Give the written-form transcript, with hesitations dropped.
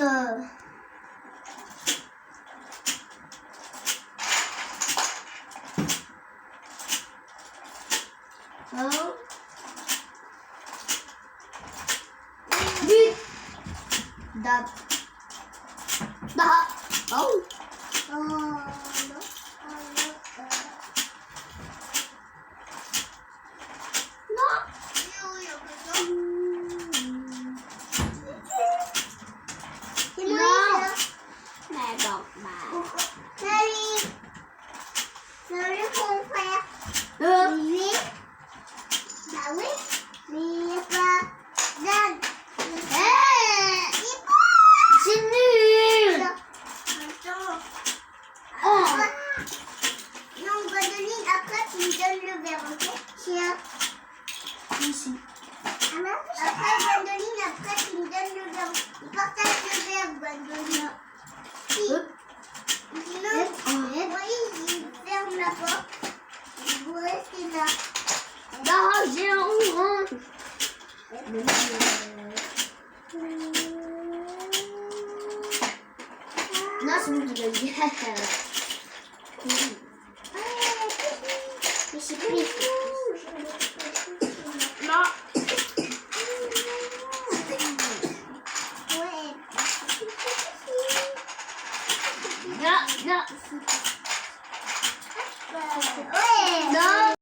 Oh. Bir. Da. Daha. Oh. Mẹ đọc mà. Rồi không phải. Bà biết. Vì bà dân. Xin đi. Non, Gwendoline, après tu me donnes le verre, ok? Tiens. Ici. Après, Gwendoline, après tu me donnes le verre. Tu partages le verre, Gwendoline. Sinon, oui, il ferme la porte. Vous restez là. Daha j'ai un. Nasıl gidiyor? Mais c'est plus.